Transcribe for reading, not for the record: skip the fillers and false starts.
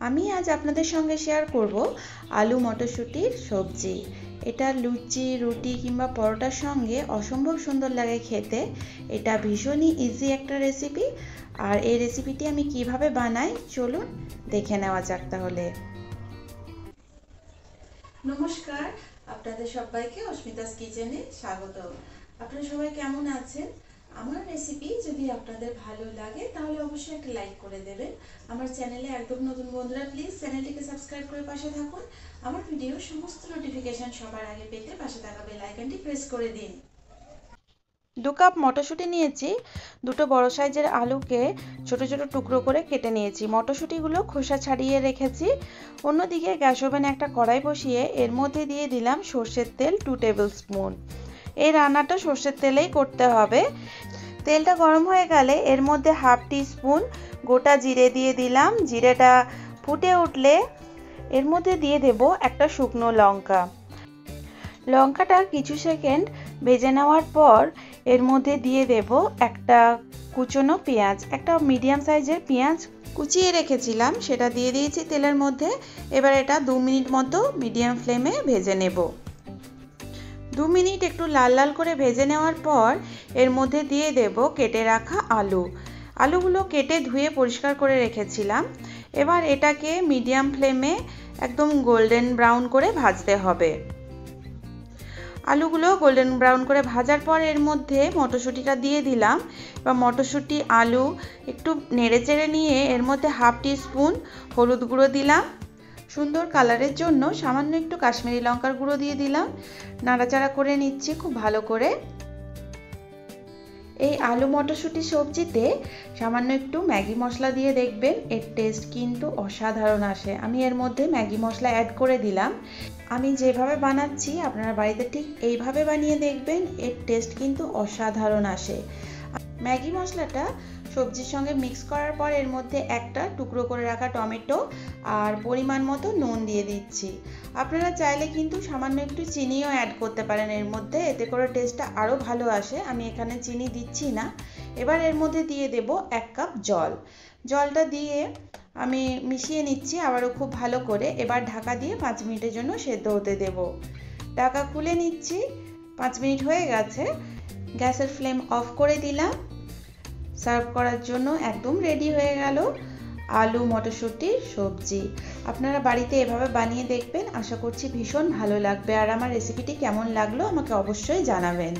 আমি আজ আপনাদের সঙ্গে শেয়ার করব আলু মটরশুঁটির সবজি। এটা লুচি, রুটি কিংবা পরোটার সঙ্গে অসম্ভব সুন্দর লাগে খেতে। এটা ভীষণই ইজি একটা রেসিপি। আর এই রেসিপিটি আমি কিভাবে বানাই চলুন দেখে নেওয়া যাক তাহলে। নমস্কার, আপনাদের সবাইকে অস্মিতাস কিচেনে স্বাগত। আপনারা সবাই কেমন আছেন? আমার রেসিপি যদি আপনাদের ভালো লাগে তাহলে অবশ্যই একটা লাইক করে দেবেন। আমার চ্যানেলে একদম নতুন বন্ধুরা প্লিজ চ্যানেলটিকে সাবস্ক্রাইব করে পাশে থাকুন। আমার ভিডিওর সমস্ত নোটিফিকেশন সবার আগে পেতে পাশে থাকা বেল আইকনটি প্রেস করে দিন। 2 কাপ মটরশুঁটি নিয়েছি। দুটো বড় সাইজের আলুকে ছোট ছোট টুকরো করে কেটে নিয়েছি। মটরশুঁটিগুলো খোসা ছাড়িয়ে রেখেছি। অন্যদিকে গ্যাস ওভেনে একটা কড়াই বসিয়ে এর মধ্যে দিয়ে দিলাম সর্ষের তেল 2 টেবিল স্পুন। এই রান্নাটা সর্ষের তেলেই করতে হবে। তেলটা গরম হয়ে গেলে এর মধ্যে হাফ টি স্পুন গোটা জিরে দিয়ে দিলাম। জিরেটা ফুটে উঠলে এর মধ্যে দিয়ে দেব একটা শুকনো লঙ্কা। লঙ্কাটা কিছু সেকেন্ড ভেজে নেওয়ার পর এর মধ্যে দিয়ে দেব একটা কুচনো পেঁয়াজ। একটা মিডিয়াম সাইজের পেঁয়াজ কুচিয়ে রেখেছিলাম, সেটা দিয়ে দিয়েছি তেলের মধ্যে। এবার এটা 2 মিনিট মতো মিডিয়াম ফ্লেমে ভেজে নেব। 2 মিনিট একটু লাল লাল করে ভেজে নেওয়ার পর এর মধ্যে দিয়ে দেব কেটে রাখা আলু। আলুগুলো কেটে ধুয়ে পরিষ্কার করে রেখেছিলাম। এবার এটাকে মিডিয়াম ফ্লেমে একদম গোল্ডেন ব্রাউন করে ভাজতে হবে। আলুগুলো গোল্ডেন ব্রাউন করে ভাজার পর এর মধ্যে মটরশুঁটিটা দিয়ে দিলাম। এবার মটরশুঁটি আলু একটু নেড়ে চেড়ে নিয়ে এর মধ্যে হাফ টি স্পুন হলুদ গুঁড়ো দিলাম। সুন্দর কালারের জন্য সামান্য একটু কাশ্মীরি লঙ্কার গুঁড়ো দিয়ে দিলাম। নাড়াচাড়া করে নিচ্ছি খুব ভালো করে। এই আলু মটরশুঁটি সবজিতে সামান্য একটু ম্যাগি মশলা দিয়ে দেখবেন, এর টেস্ট কিন্তু অসাধারণ আসে। আমি এর মধ্যে ম্যাগি মশলা অ্যাড করে দিলাম। আমি যেভাবে বানাচ্ছি আপনারা বাড়িতে ঠিক এইভাবে বানিয়ে দেখবেন, এর টেস্ট কিন্তু অসাধারণ আসে। ম্যাগি মশলাটা সবজির সঙ্গে মিক্স করার পর এর মধ্যে একটা টুকরো করে রাখা টমেটো আর পরিমাণ মতো নুন দিয়ে দিচ্ছি। আপনারা চাইলে কিন্তু সামান্য একটু চিনিও অ্যাড করতে পারেন এর মধ্যে, এতে করে টেস্টটা আরও ভালো আসে। আমি এখানে চিনি দিচ্ছি না। এবার এর মধ্যে দিয়ে দেব 1 কাপ জল। জলটা দিয়ে আমি মিশিয়ে নিচ্ছি আবারও খুব ভালো করে। এবার ঢাকা দিয়ে 5 মিনিটের জন্য সেদ্ধ হতে দেব। ঢাকা খুলে নিচ্ছি। 5 মিনিট হয়ে গেছে। গ্যাসের ফ্লেম অফ করে দিলাম। সার্ভ করার জন্য একদম রেডি হয়ে গেল আলু মটরশুঁটির সবজি। আপনারা বাড়িতে এভাবে বানিয়ে দেখবেন, আশা করছি ভীষণ ভালো লাগবে। আর আমার রেসিপিটি কেমন লাগলো আমাকে অবশ্যই জানাবেন।